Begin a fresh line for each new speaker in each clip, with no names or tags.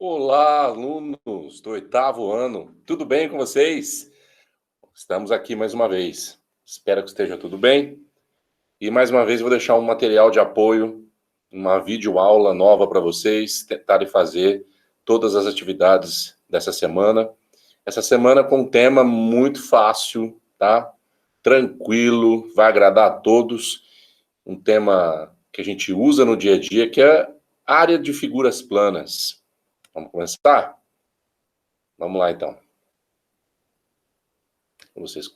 Olá, alunos do oitavo ano. Tudo bem com vocês? Estamos aqui mais uma vez. Espero que esteja tudo bem. E mais uma vez vou deixar um material de apoio, uma videoaula nova para vocês tentarem fazer todas as atividades dessa semana. Essa semana com um tema muito fácil, tá? Tranquilo, vai agradar a todos. Um tema que a gente usa no dia a dia, que é a área de figuras planas. Vamos começar? Vamos lá, então. Para vocês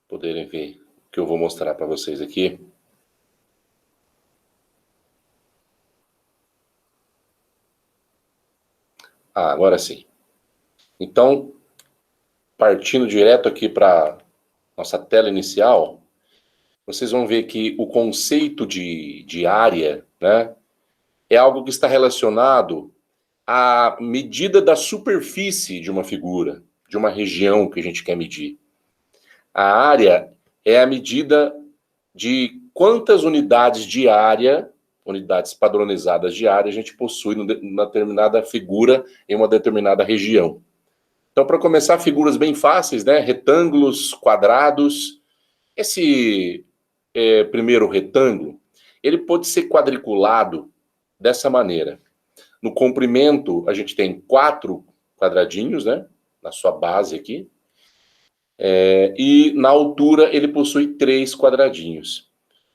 poderem ver o que eu vou mostrar para vocês aqui. Agora sim. Então, partindo direto aqui para nossa tela inicial, vocês vão ver que o conceito de área, né, é algo que está relacionado à medida da superfície de uma figura, de uma região que a gente quer medir. A área é a medida de quantas unidades de área, unidades padronizadas de área, a gente possui numa determinada figura em uma determinada região. Então, para começar, figuras bem fáceis, né? Retângulos, quadrados. Esse primeiro retângulo, ele pode ser quadriculado dessa maneira. No comprimento, a gente tem 4 quadradinhos, né? Na sua base aqui. E na altura, ele possui 3 quadradinhos.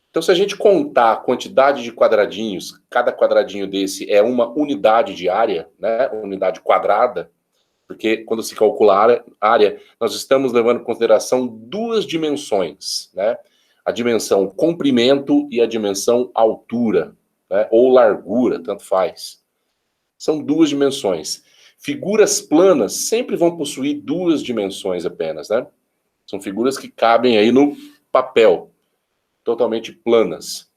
Então, se a gente contar a quantidade de quadradinhos, cada quadradinho desse é uma unidade de área, né? Unidade quadrada, porque quando se calcula a área, nós estamos levando em consideração 2 dimensões, né? A dimensão comprimento e a dimensão altura, né? Ou largura, tanto faz. São 2 dimensões. Figuras planas sempre vão possuir 2 dimensões apenas, né? São figuras que cabem aí no papel, totalmente planas.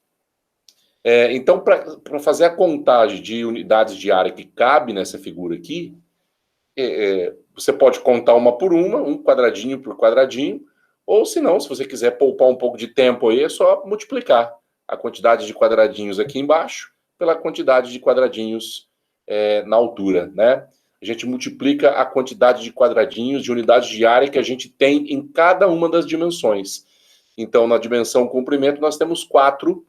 Então, para fazer a contagem de unidades de área que cabe nessa figura aqui, você pode contar uma por uma, um quadradinho por quadradinho, ou se não, se você quiser poupar um pouco de tempo aí, é só multiplicar a quantidade de quadradinhos aqui embaixo pela quantidade de quadradinhos na altura, né? A gente multiplica a quantidade de quadradinhos, de unidades de área que a gente tem em cada uma das dimensões. Então, na dimensão comprimento, nós temos 4,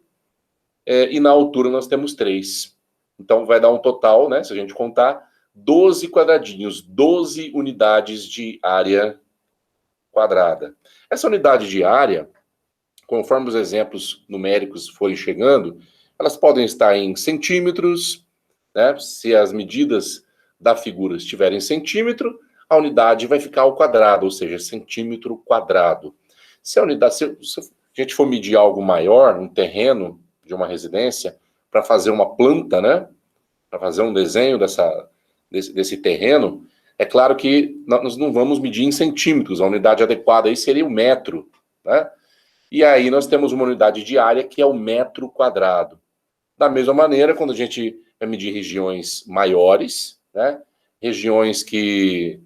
e na altura nós temos 3. Então, vai dar um total, né, se a gente contar, 12 quadradinhos, 12 unidades de área quadrada. Essa unidade de área, conforme os exemplos numéricos forem chegando, elas podem estar em centímetros, né? Se as medidas da figura estiverem em centímetro, a unidade vai ficar ao quadrado, ou seja, centímetro quadrado. Se a unidade, se a gente for medir algo maior, um terreno de uma residência, para fazer uma planta, né? Para fazer um desenho desse terreno, é claro que nós não vamos medir em centímetros, a unidade adequada aí seria o metro, né? E aí nós temos uma unidade de área que é o metro quadrado. Da mesma maneira, quando a gente vai medir regiões maiores, né? Regiões que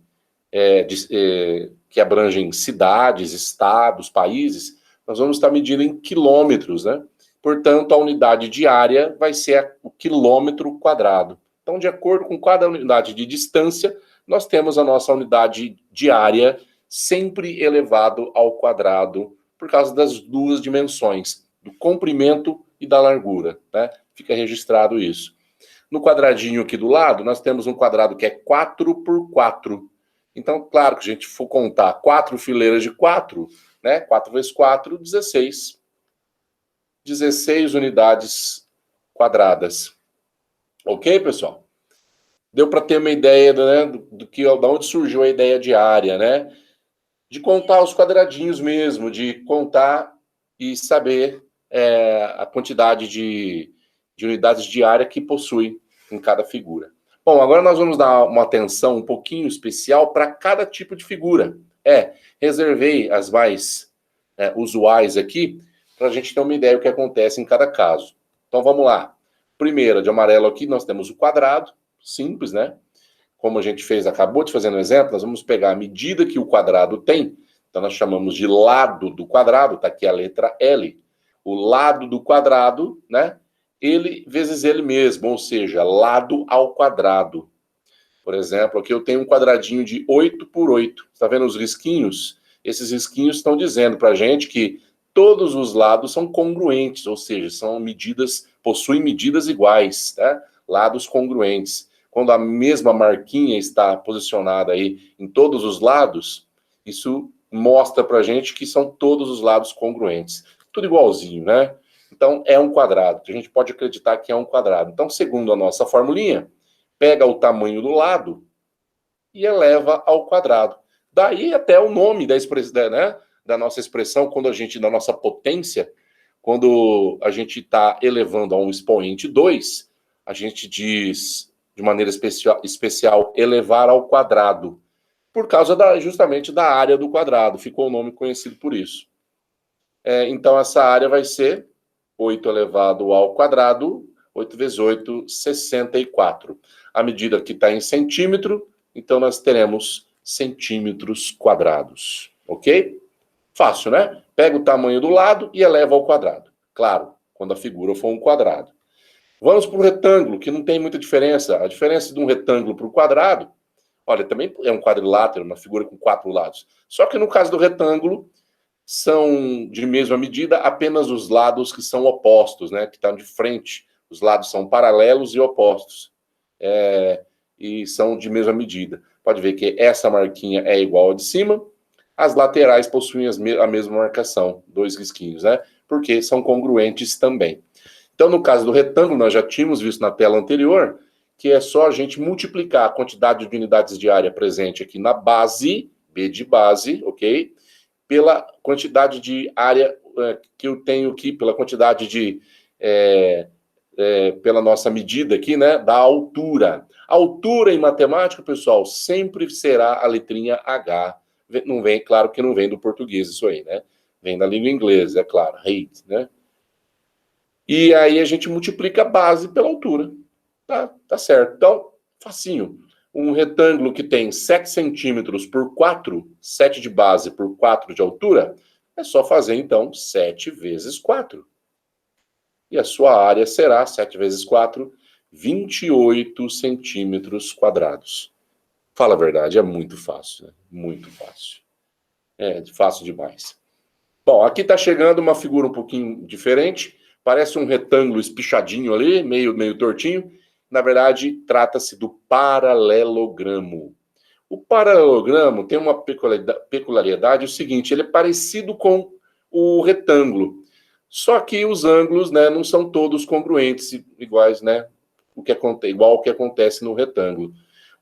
abrangem cidades, estados, países, nós vamos estar medindo em quilômetros, né? Portanto, a unidade de área vai ser o quilômetro quadrado. Então, de acordo com cada unidade de distância, nós temos a nossa unidade de área sempre elevado ao quadrado, por causa das 2 dimensões, do comprimento e da largura, né? Fica registrado isso. No quadradinho aqui do lado, nós temos um quadrado que é 4 por 4. Então, claro que a gente for contar 4 fileiras de 4, né? 4 vezes 4, 16. 16 unidades quadradas. Ok, pessoal? Deu para ter uma ideia, né, da onde surgiu a ideia de área, né? De contar os quadradinhos mesmo, de contar e saber a quantidade de unidades de área que possui em cada figura. Bom, agora nós vamos dar uma atenção um pouquinho especial para cada tipo de figura. Reservei as mais usuais aqui, para a gente ter uma ideia do que acontece em cada caso. Então vamos lá. Primeira, de amarelo aqui, nós temos o quadrado, simples, né? Como a gente acabou de fazer no exemplo, nós vamos pegar a medida que o quadrado tem, então nós chamamos de lado do quadrado, tá aqui a letra L. O lado do quadrado, né? Ele vezes ele mesmo, ou seja, lado ao quadrado. Por exemplo, aqui eu tenho um quadradinho de 8 por 8. Está vendo os risquinhos? Esses risquinhos estão dizendo para a gente que todos os lados são congruentes, ou seja, são medidas, possuem medidas iguais, tá? Lados congruentes. Quando a mesma marquinha está posicionada aí em todos os lados, isso mostra para a gente que são todos os lados congruentes. Tudo igualzinho, né? Então, é um quadrado. A gente pode acreditar que é um quadrado. Então, segundo a nossa formulinha, pega o tamanho do lado e eleva ao quadrado. Daí até o nome da expressão, né, da nossa expressão, quando a gente, da nossa potência, quando a gente está elevando a um expoente 2, a gente diz, de maneira especial, elevar ao quadrado, por causa justamente da área do quadrado. Ficou o nome conhecido por isso. Então, essa área vai ser 8 elevado ao quadrado, 8 vezes 8, 64. A medida aqui está em centímetro, então nós teremos centímetros quadrados. Ok? Fácil, né? Pega o tamanho do lado e eleva ao quadrado. Claro, quando a figura for um quadrado. Vamos para o retângulo, que não tem muita diferença. A diferença de um retângulo para o quadrado, olha, também é um quadrilátero, uma figura com 4 lados. Só que no caso do retângulo, são de mesma medida apenas os lados que são opostos, né? Que estão de frente. Os lados são paralelos e opostos. E são de mesma medida. Pode ver que essa marquinha é igual à de cima. As laterais possuem a mesma marcação, 2 risquinhos, né? Porque são congruentes também. Então, no caso do retângulo, nós já tínhamos visto na tela anterior que é só a gente multiplicar a quantidade de unidades de área presente aqui na base, B de base, ok? Pela quantidade de área que eu tenho aqui, pela quantidade de... pela nossa medida aqui, né, da altura. A altura em matemática, pessoal, sempre será a letrinha H. Não vem, claro que não vem do português isso aí, né? Vem da língua inglesa, é claro, height, né? E aí a gente multiplica a base pela altura. Tá certo. Então, facinho. Um retângulo que tem 7 centímetros por 4, 7 de base por 4 de altura, é só fazer, então, 7 vezes 4. E a sua área será, 7 vezes 4, 28 centímetros quadrados. Fala a verdade, é muito fácil, né? Muito fácil. É fácil demais. Bom, aqui está chegando uma figura um pouquinho diferente. Parece um retângulo espichadinho ali, meio tortinho. Na verdade, trata-se do paralelogramo. O paralelogramo tem uma peculiaridade, o seguinte, ele é parecido com o retângulo. Só que os ângulos, né, não são todos congruentes, iguais, né, igual o que acontece no retângulo.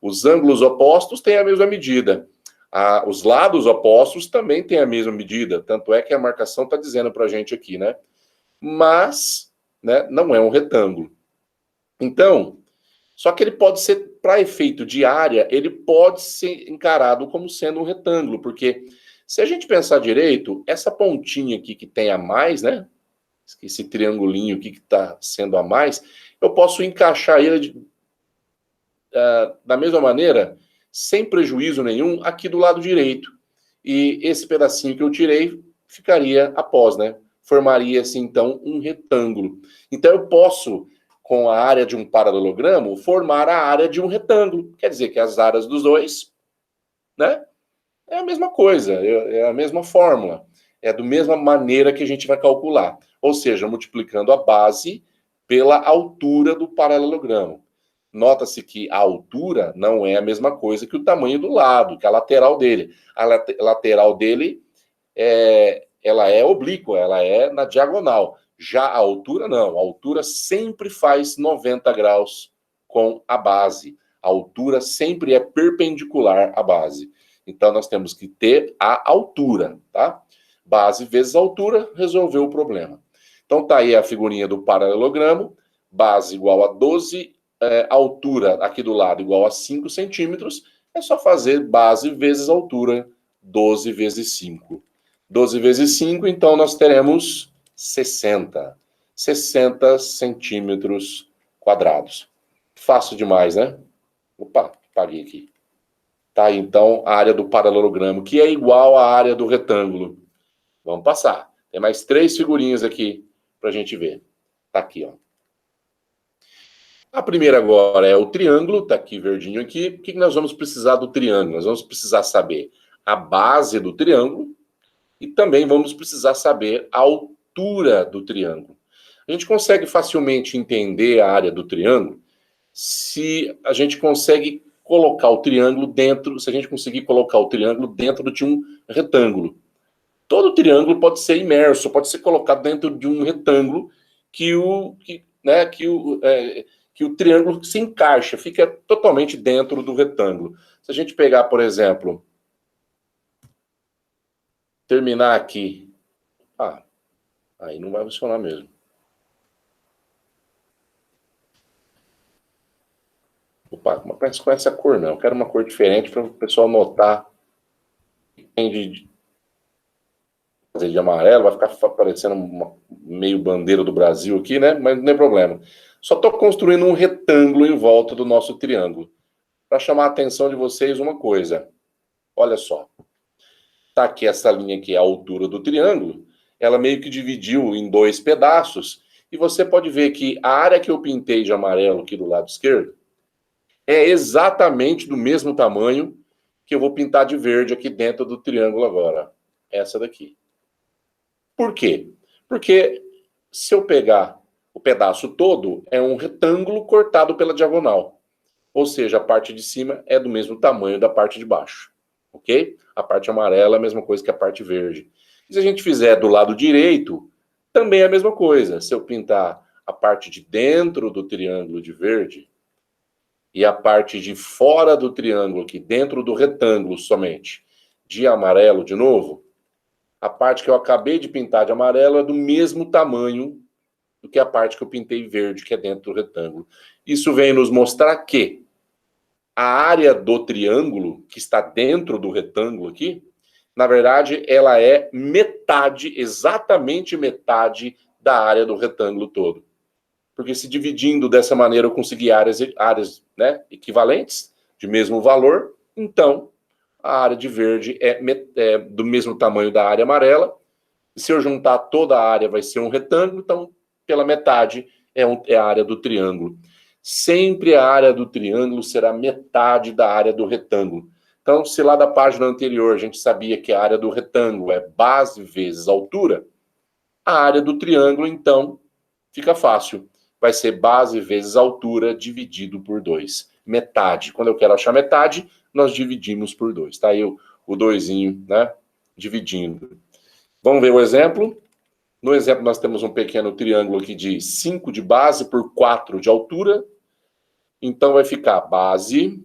Os ângulos opostos têm a mesma medida. Os lados opostos também têm a mesma medida. Tanto é que a marcação está dizendo para a gente aqui, né? Mas, né, não é um retângulo. Então, só que ele pode ser, para efeito de área, ele pode ser encarado como sendo um retângulo, porque se a gente pensar direito, essa pontinha aqui que tem a mais, né? Esse triangulinho aqui que está sendo a mais, eu posso encaixar ele da mesma maneira, sem prejuízo nenhum, aqui do lado direito. E esse pedacinho que eu tirei ficaria após, né? Formaria-se, então, um retângulo. Então, eu posso, com a área de um paralelogramo, formar a área de um retângulo. Quer dizer que as áreas dos dois, né? É a mesma coisa, é a mesma fórmula. É da mesma maneira que a gente vai calcular. Ou seja, multiplicando a base pela altura do paralelogramo. Nota-se que a altura não é a mesma coisa que o tamanho do lado, que a lateral dele. A lateral dele, ela é oblíqua, ela é na diagonal. Já a altura, não. A altura sempre faz 90 graus com a base. A altura sempre é perpendicular à base. Então, nós temos que ter a altura, tá? Base vezes altura, resolveu o problema. Então, tá aí a figurinha do paralelogramo. Base igual a 12, altura aqui do lado igual a 5 centímetros. É só fazer base vezes altura, 12 vezes 5. 12 vezes 5, então, nós teremos 60. 60 centímetros quadrados. Fácil demais, né? Opa, apaguei aqui. Tá aí, então, a área do paralelogramo, que é igual à área do retângulo. Vamos passar. Tem mais 3 figurinhas aqui para a gente ver. Tá aqui, ó. A primeira agora é o triângulo, tá aqui verdinho aqui. O que nós vamos precisar do triângulo? Nós vamos precisar saber a base do triângulo e também vamos precisar saber a altura do triângulo. A gente consegue facilmente entender a área do triângulo se a gente consegue colocar o triângulo dentro, se a gente conseguir colocar o triângulo dentro de um retângulo. Todo triângulo pode ser imerso, pode ser colocado dentro de um retângulo que o triângulo se encaixa, fica totalmente dentro do retângulo. Se a gente pegar, por exemplo, terminar aqui, aí não vai funcionar mesmo. Opa, mas com essa cor não, eu quero uma cor diferente para o pessoal notar que tem de amarelo, vai ficar parecendo meio bandeira do Brasil aqui, né? Mas não tem problema. Só estou construindo um retângulo em volta do nosso triângulo. Para chamar a atenção de vocês uma coisa. Olha só. Tá aqui essa linha aqui, a altura do triângulo. Ela meio que dividiu em dois pedaços. E você pode ver que a área que eu pintei de amarelo aqui do lado esquerdo é exatamente do mesmo tamanho que eu vou pintar de verde aqui dentro do triângulo agora. Essa daqui. Por quê? Porque se eu pegar o pedaço todo, é um retângulo cortado pela diagonal. Ou seja, a parte de cima é do mesmo tamanho da parte de baixo. Ok? A parte amarela é a mesma coisa que a parte verde. E se a gente fizer do lado direito, também é a mesma coisa. Se eu pintar a parte de dentro do triângulo de verde e a parte de fora do triângulo, aqui dentro do retângulo somente, de amarelo de novo, a parte que eu acabei de pintar de amarelo é do mesmo tamanho do que a parte que eu pintei verde, que é dentro do retângulo. Isso vem nos mostrar que a área do triângulo, que está dentro do retângulo aqui, na verdade, ela é metade, exatamente metade da área do retângulo todo. Porque se dividindo dessa maneira eu consegui áreas né, equivalentes, de mesmo valor, então a área de verde é do mesmo tamanho da área amarela. E se eu juntar toda a área, vai ser um retângulo, então, pela metade, é a área do triângulo. Sempre a área do triângulo será metade da área do retângulo. Então, se lá da página anterior a gente sabia que a área do retângulo é base vezes altura, a área do triângulo, então, fica fácil. Vai ser base vezes altura dividido por 2. Metade. Quando eu quero achar metade, nós dividimos por 2. Tá aí o doisinho, né? Dividindo. Vamos ver o exemplo? No exemplo, nós temos um pequeno triângulo aqui de 5 de base por 4 de altura. Então, vai ficar base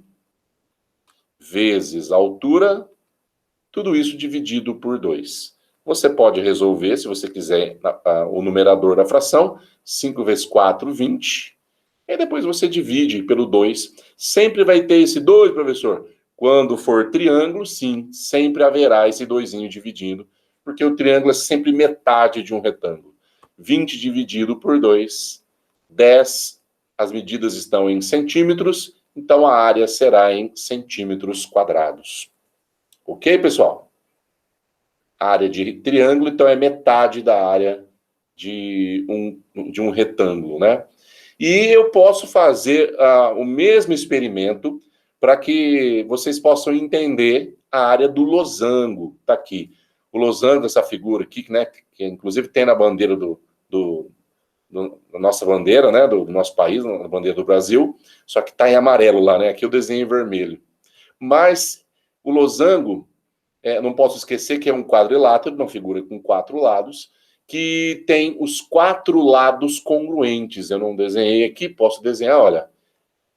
vezes altura, tudo isso dividido por 2. Você pode resolver, se você quiser, o numerador da fração. 5 vezes 4, 20. E depois você divide pelo 2. Sempre vai ter esse 2, professor. Quando for triângulo, sim, sempre haverá esse 2zinho dividindo, porque o triângulo é sempre metade de um retângulo. 20 dividido por 2, 10. As medidas estão em centímetros, então a área será em centímetros quadrados. Ok, pessoal? A área de triângulo, então, é metade da área de um retângulo, né? E eu posso fazer o mesmo experimento para que vocês possam entender a área do losango. Está aqui. O losango, essa figura aqui, né, que inclusive tem na bandeira da nossa bandeira, né, do nosso país, na bandeira do Brasil, só que está em amarelo lá, né? Aqui eu desenho em vermelho. Mas o losango, não posso esquecer que é um quadrilátero, uma figura com 4 lados, que tem os 4 lados congruentes. Eu não desenhei aqui, posso desenhar, olha,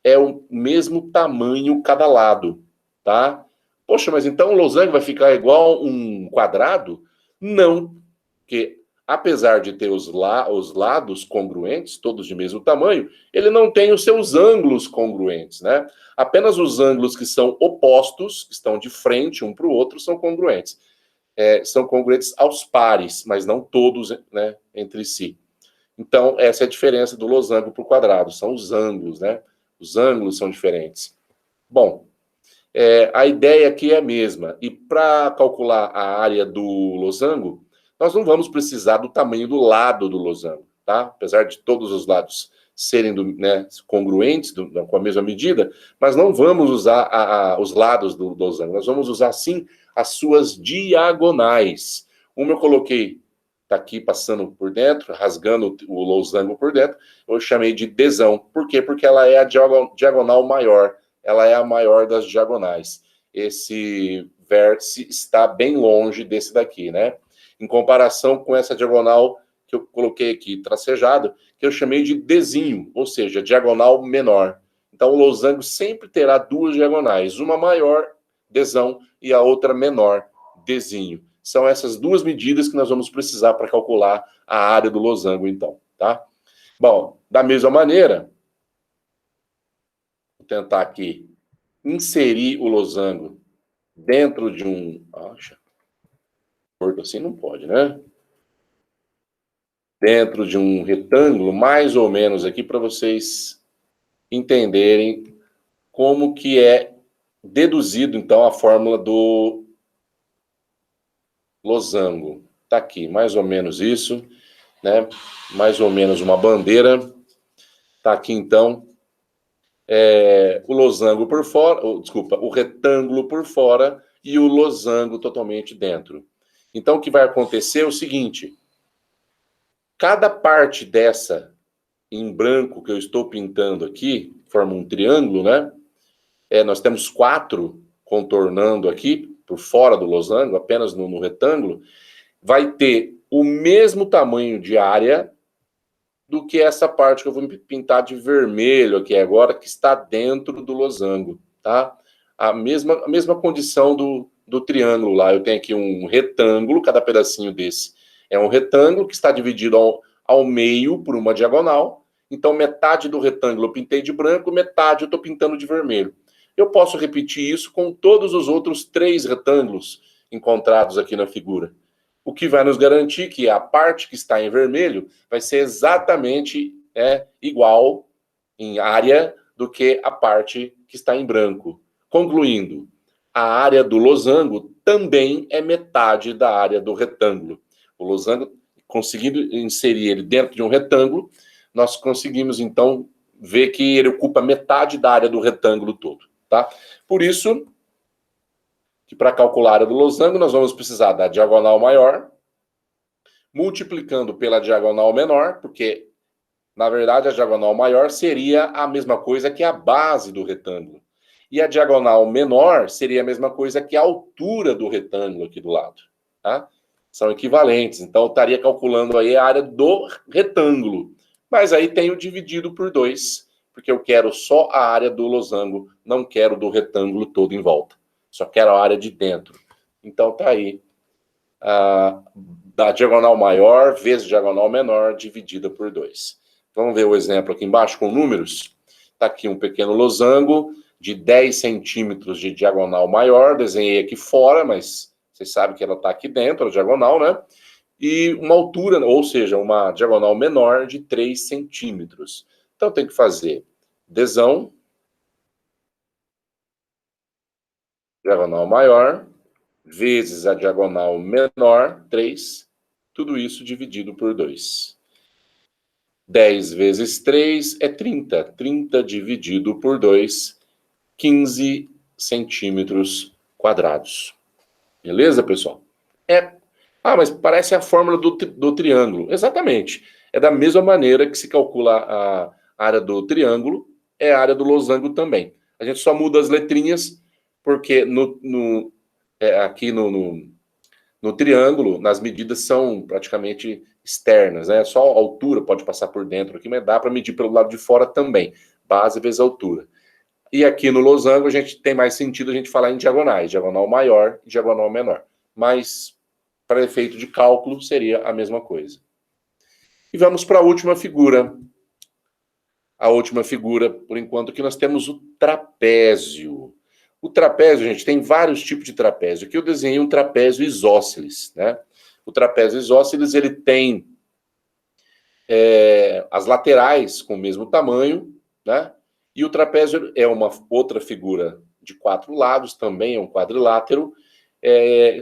é o mesmo tamanho cada lado, tá? Poxa, mas então o losango vai ficar igual um quadrado? Não, porque apesar de ter os lados congruentes, todos de mesmo tamanho, ele não tem os seus ângulos congruentes, né? Apenas os ângulos que são opostos, que estão de frente um para o outro, são congruentes. São congruentes aos pares, mas não todos, né, entre si. Então, essa é a diferença do losango para o quadrado, são os ângulos, né? Os ângulos são diferentes. Bom, a ideia aqui é a mesma. E para calcular a área do losango, nós não vamos precisar do tamanho do lado do losango, tá? Apesar de todos os lados serem congruentes com a mesma medida, mas não vamos usar os lados do losango, nós vamos usar sim as suas diagonais. Uma eu coloquei, está aqui passando por dentro, rasgando o losango por dentro, eu chamei de desão. Por quê? Porque ela é a diagonal maior, ela é a maior das diagonais. Esse vértice está bem longe desse daqui, né? Em comparação com essa diagonal que eu coloquei aqui, tracejado, que eu chamei de desinho, ou seja, diagonal menor. Então, o losango sempre terá duas diagonais, uma maior, desão, e a outra menor, desinho. São essas duas medidas que nós vamos precisar para calcular a área do losango, então, tá? Bom, da mesma maneira, vou tentar aqui inserir o losango dentro de um... assim não pode, né? Dentro de um retângulo, mais ou menos aqui, para vocês entenderem como que é deduzido, então, a fórmula do losango. Está aqui, mais ou menos isso, né? Mais ou menos uma bandeira. Está aqui, então, o losango por fora, o retângulo por fora e o losango totalmente dentro. Então, o que vai acontecer é o seguinte: cada parte dessa em branco que eu estou pintando aqui, forma um triângulo, né? Nós temos 4 contornando aqui, por fora do losango, apenas no retângulo, vai ter o mesmo tamanho de área do que essa parte que eu vou pintar de vermelho aqui agora, que está dentro do losango, tá? A mesma condição do triângulo lá. Eu tenho aqui um retângulo, cada pedacinho desse é um retângulo que está dividido ao meio por uma diagonal. Então, metade do retângulo eu pintei de branco, metade eu estou pintando de vermelho. Eu posso repetir isso com todos os outros 3 retângulos encontrados aqui na figura. O que vai nos garantir que a parte que está em vermelho vai ser exatamente igual em área do que a parte que está em branco. Concluindo, a área do losango também é metade da área do retângulo. O losango, conseguindo inserir ele dentro de um retângulo, nós conseguimos, então, ver que ele ocupa metade da área do retângulo todo, tá? Por isso, que para calcular a área do losango, nós vamos precisar da diagonal maior, multiplicando pela diagonal menor, porque, na verdade, a diagonal maior seria a mesma coisa que a base do retângulo. E a diagonal menor seria a mesma coisa que a altura do retângulo aqui do lado, tá? São equivalentes, então eu estaria calculando aí a área do retângulo. Mas aí tenho dividido por 2, porque eu quero só a área do losango, não quero do retângulo todo em volta. Só quero a área de dentro. Então tá aí da diagonal maior vezes diagonal menor dividida por 2. Vamos ver o exemplo aqui embaixo com números. Está aqui um pequeno losango de 10 centímetros de diagonal maior. Desenhei aqui fora, mas vocês sabem que ela está aqui dentro, a diagonal, né? E uma altura, ou seja, uma diagonal menor de 3 centímetros. Então tem que fazer desão, diagonal maior, vezes a diagonal menor, 3, tudo isso dividido por 2. 10 vezes 3 é 30. 30 dividido por 2, 15 centímetros quadrados. Beleza, pessoal? Mas parece a fórmula do triângulo. Exatamente. É da mesma maneira que se calcula a área do triângulo, é a área do losango também. A gente só muda as letrinhas, porque aqui no triângulo, nas medidas são praticamente externas, né? Só a altura pode passar por dentro aqui, mas dá para medir pelo lado de fora também. Base vezes altura. E aqui no losango, a gente tem mais sentido a gente falar em diagonais. Diagonal maior e diagonal menor. Mas, para efeito de cálculo, seria a mesma coisa. E vamos para a última figura. A última figura, por enquanto, que nós temos o trapézio. O trapézio, gente, tem vários tipos de trapézio. Aqui eu desenhei um trapézio isósceles, né? O trapézio isósceles, ele tem as laterais com o mesmo tamanho, né? E o trapézio é uma outra figura de 4 lados, também é um quadrilátero,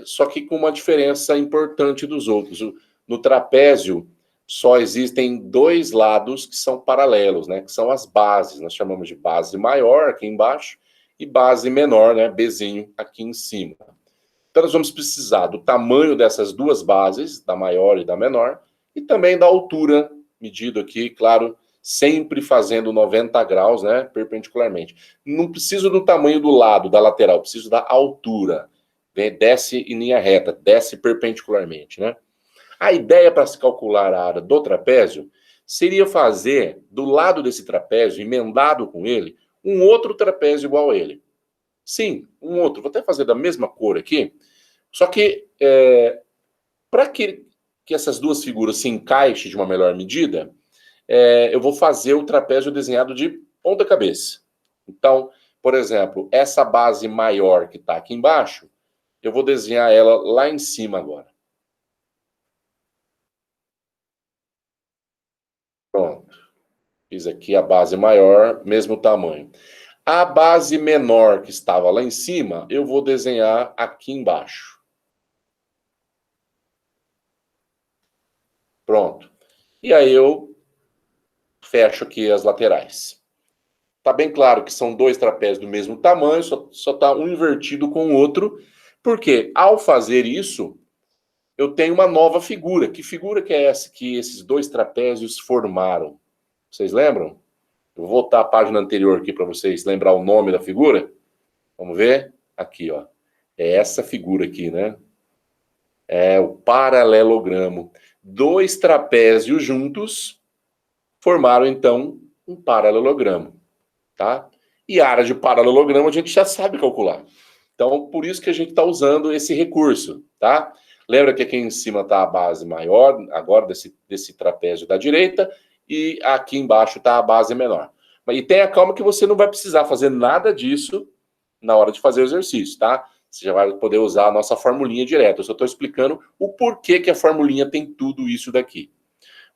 só que com uma diferença importante dos outros. No trapézio, só existem dois lados que são paralelos, né? Que são as bases. Nós chamamos de base maior aqui embaixo e base menor, né? Bzinho aqui em cima. Então nós vamos precisar do tamanho dessas duas bases, da maior e da menor, e também da altura, medido aqui, claro, sempre fazendo 90 graus, né? Perpendicularmente. Não preciso do tamanho do lado, da lateral, preciso da altura. Desce em linha reta, desce perpendicularmente, né? A ideia para se calcular a área do trapézio seria fazer, do lado desse trapézio, emendado com ele, um outro trapézio igual a ele. Sim, um outro. Vou até fazer da mesma cor aqui. Só que, para que essas duas figuras se encaixem de uma melhor medida, eu vou fazer o trapézio desenhado de ponta cabeça. Então, por exemplo, essa base maior que está aqui embaixo, eu vou desenhar ela lá em cima agora. Pronto. Fiz aqui a base maior, mesmo tamanho. A base menor que estava lá em cima, eu vou desenhar aqui embaixo. Pronto. E aí eu fecho aqui as laterais. Tá bem claro que são dois trapézios do mesmo tamanho, só tá um invertido com o outro, porque ao fazer isso, eu tenho uma nova figura. Que figura que é essa que esses dois trapézios formaram? Vocês lembram? Eu vou voltar à página anterior aqui para vocês lembrar o nome da figura. Vamos ver? Aqui, ó. É essa figura aqui, né? É o paralelogramo. Dois trapézios juntos formaram, então, um paralelogramo, tá? E a área de paralelogramo a gente já sabe calcular. Então, por isso que a gente está usando esse recurso, tá? Lembra que aqui em cima está a base maior, agora desse trapézio da direita, e aqui embaixo está a base menor. E tenha calma que você não vai precisar fazer nada disso na hora de fazer o exercício, tá? Você já vai poder usar a nossa formulinha direto. Eu só estou explicando o porquê que a formulinha tem tudo isso daqui.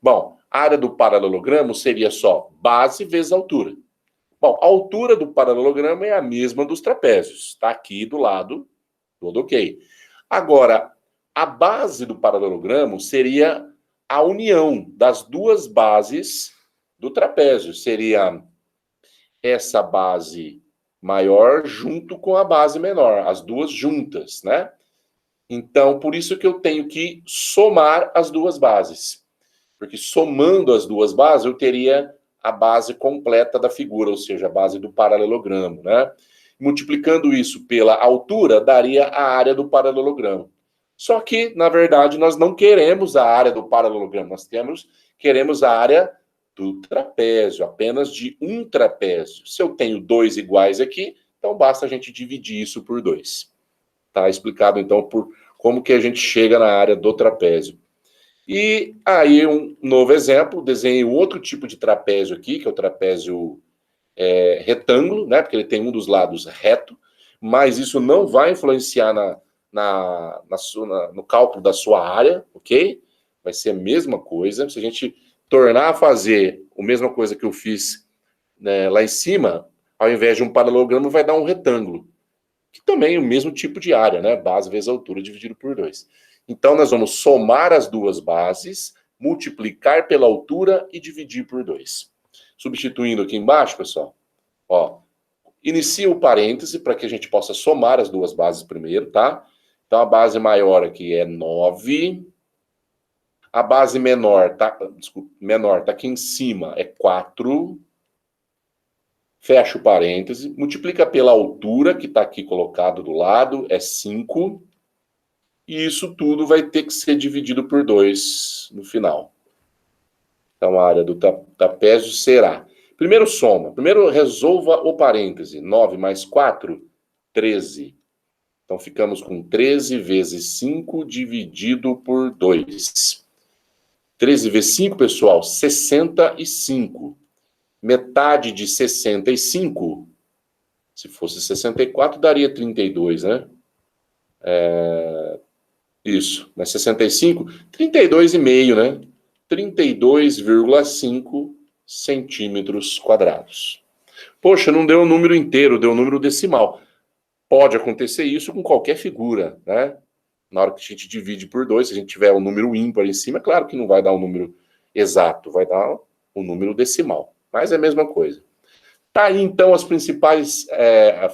Bom, a área do paralelogramo seria só base vezes altura. Bom, a altura do paralelogramo é a mesma dos trapézios. Está aqui do lado, tudo ok. Agora, a base do paralelogramo seria a união das duas bases do trapézio. Seria essa base maior junto com a base menor, as duas juntas, né? Então, por isso que eu tenho que somar as duas bases. Porque somando as duas bases, eu teria a base completa da figura, ou seja, a base do paralelogramo, né? Multiplicando isso pela altura, daria a área do paralelogramo. Só que, na verdade, nós não queremos a área do paralelogramo, nós queremos a área do trapézio, apenas de um trapézio. Se eu tenho dois iguais aqui, então basta a gente dividir isso por 2. Tá explicado, então, por como que a gente chega na área do trapézio. E aí, um novo exemplo, desenhei um outro tipo de trapézio aqui, que é o trapézio retângulo, né? Porque ele tem um dos lados reto, mas isso não vai influenciar no cálculo da sua área, ok? Vai ser a mesma coisa. Se a gente tornar a fazer a mesma coisa que eu fiz, né, lá em cima, ao invés de um paralelogramo, vai dar um retângulo, que também é o mesmo tipo de área, né? Base vezes altura dividido por 2. Então, nós vamos somar as duas bases, multiplicar pela altura e dividir por 2. Substituindo aqui embaixo, pessoal, ó, inicia o parêntese para que a gente possa somar as duas bases primeiro, tá? Então, a base maior aqui é 9. A base menor tá aqui em cima, é 4. Fecha o parêntese, multiplica pela altura, que está aqui colocado do lado, é 5. E isso tudo vai ter que ser dividido por 2 no final. Então, a área do trapézio será... Primeiro soma, primeiro resolva o parêntese. 9 mais 4, 13. Então, ficamos com 13 vezes 5 dividido por 2. 13 vezes 5, pessoal, 65. Metade de 65, se fosse 64, daria 32, né? Isso, mas 65, 32,5, né? 32,5 centímetros quadrados. Poxa, não deu o número inteiro, deu o número decimal. Pode acontecer isso com qualquer figura, né? Na hora que a gente divide por 2, se a gente tiver um número ímpar em cima, é claro que não vai dar um número exato, vai dar um número decimal, mas é a mesma coisa. Tá aí, então, as principais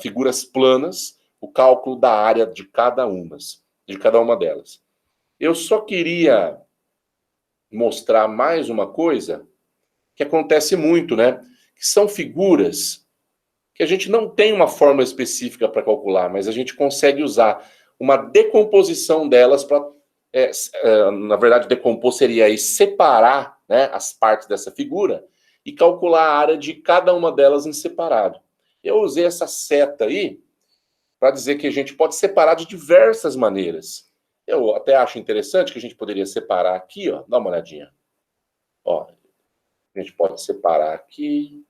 figuras planas, o cálculo da área de cada uma delas. Eu só queria mostrar mais uma coisa que acontece muito, né? Que são figuras que a gente não tem uma fórmula específica para calcular, mas a gente consegue usar uma decomposição delas para, na verdade, decompor seria aí separar, né, as partes dessa figura e calcular a área de cada uma delas em separado. Eu usei essa seta aí para dizer que a gente pode separar de diversas maneiras. Eu até acho interessante que a gente poderia separar aqui, ó, dá uma olhadinha. Ó, a gente pode separar aqui.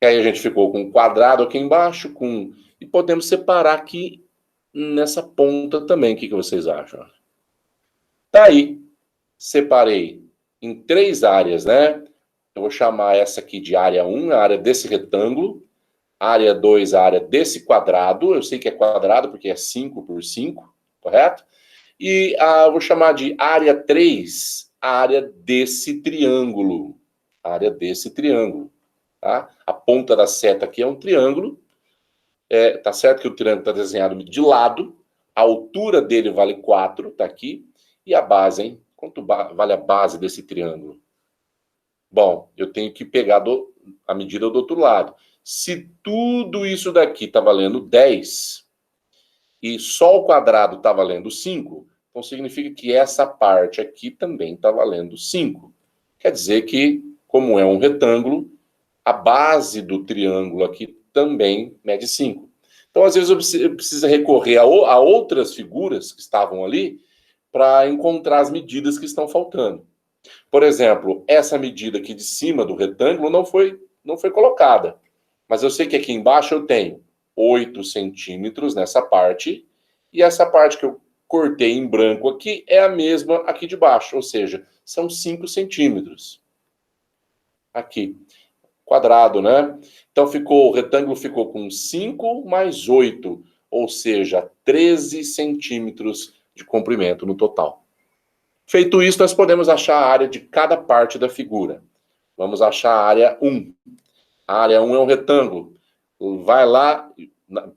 E aí a gente ficou com um quadrado aqui embaixo, e podemos separar aqui nessa ponta também. O que vocês acham? Tá aí. Separei em 3 áreas, né? Eu vou chamar essa aqui de área 1, a área desse retângulo. Área 2, a área desse quadrado. Eu sei que é quadrado porque é 5 por 5, correto? E eu vou chamar de área 3, a área desse triângulo. A área desse triângulo. Tá? A ponta da seta aqui é um triângulo. Tá certo que o triângulo está desenhado de lado. A altura dele vale 4, tá aqui. E a base, hein? Quanto vale a base desse triângulo? Bom, eu tenho que pegar a medida do outro lado. Se tudo isso daqui está valendo 10 e só o quadrado está valendo 5, então significa que essa parte aqui também está valendo 5. Quer dizer que, como é um retângulo, a base do triângulo aqui também mede 5. Então, às vezes, eu preciso recorrer a outras figuras que estavam ali para encontrar as medidas que estão faltando. Por exemplo, essa medida aqui de cima do retângulo não foi colocada. Mas eu sei que aqui embaixo eu tenho 8 centímetros nessa parte, e essa parte que eu cortei em branco aqui é a mesma aqui de baixo, ou seja, são 5 centímetros. Aqui. Quadrado, né? Então o retângulo ficou com 5 mais 8, ou seja, 13 centímetros de comprimento no total. Feito isso, nós podemos achar a área de cada parte da figura. Vamos achar a área 1. A área 1 é um retângulo. Vai lá,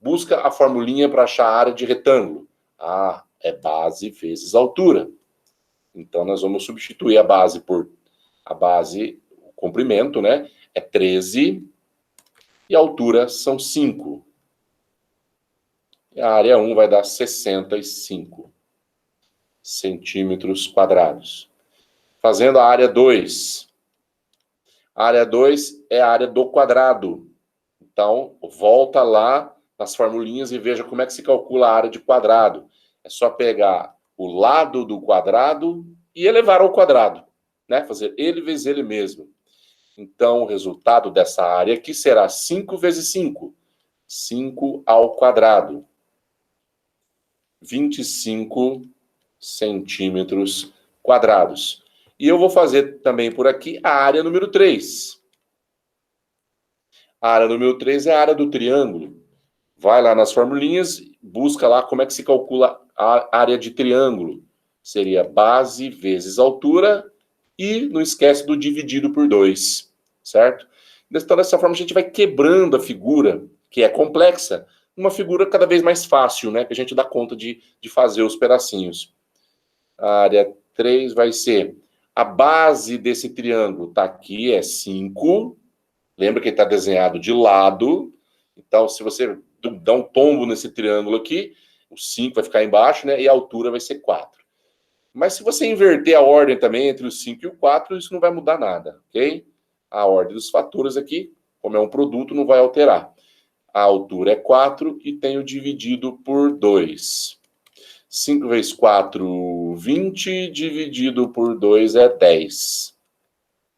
busca a formulinha para achar a área de retângulo. É base vezes altura. Então, nós vamos substituir a base por o comprimento, né? É 13 e a altura são 5. E a área 1 vai dar 65 centímetros quadrados. Fazendo a área 2. A área 2 é a área do quadrado. Então, volta lá nas formulinhas e veja como é que se calcula a área de quadrado. É só pegar o lado do quadrado e elevar ao quadrado, né? Fazer ele vezes ele mesmo. Então, o resultado dessa área aqui será 5 vezes 5. 5 ao quadrado. 25 centímetros quadrados. E eu vou fazer também por aqui a área número 3. A área número 3 é a área do triângulo. Vai lá nas formulinhas, busca lá como é que se calcula a área de triângulo. Seria base vezes altura e não esquece do dividido por 2, certo? Então, dessa forma, a gente vai quebrando a figura, que é complexa, uma figura cada vez mais fácil, né? Que a gente dá conta de fazer os pedacinhos. A área 3 vai ser a base desse triângulo, tá aqui, é 5. Lembra que ele está desenhado de lado. Então, se você dá um tombo nesse triângulo aqui, o 5 vai ficar embaixo, né? E a altura vai ser 4. Mas se você inverter a ordem também entre o 5 e o 4, isso não vai mudar nada, ok? A ordem dos fatores aqui, como é um produto, não vai alterar. A altura é 4 e tenho dividido por 2. 5 vezes 4, 20, dividido por 2 é 10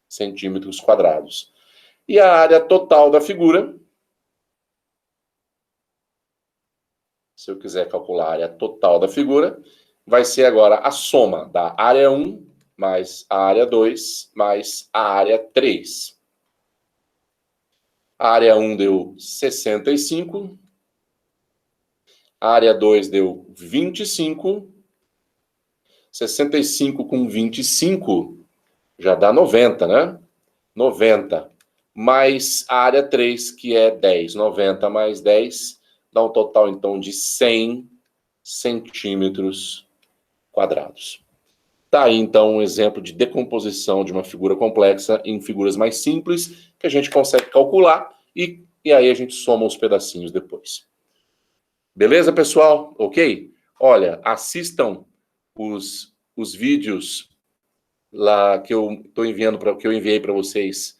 centímetros quadrados. E a área total da figura, se eu quiser calcular a área total da figura, vai ser agora a soma da área 1 mais a área 2 mais a área 3. A área 1 deu 65. A área 2 deu 25. 65 com 25 Já dá 90, né? 90 mais a área 3, que é 10. 90 mais 10 dá um total, então, de 100 centímetros quadrados. Tá aí, então, um exemplo de decomposição de uma figura complexa em figuras mais simples, que a gente consegue calcular e aí a gente soma os pedacinhos depois. Beleza, pessoal? Ok? Olha, assistam os vídeos lá que eu estou enviando, que eu enviei para vocês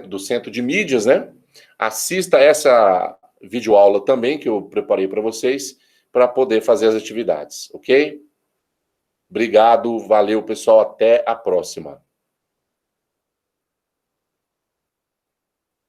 do Centro de Mídias, né? Assista essa videoaula também que eu preparei para vocês, para poder fazer as atividades, ok? Obrigado, valeu, pessoal, até a próxima.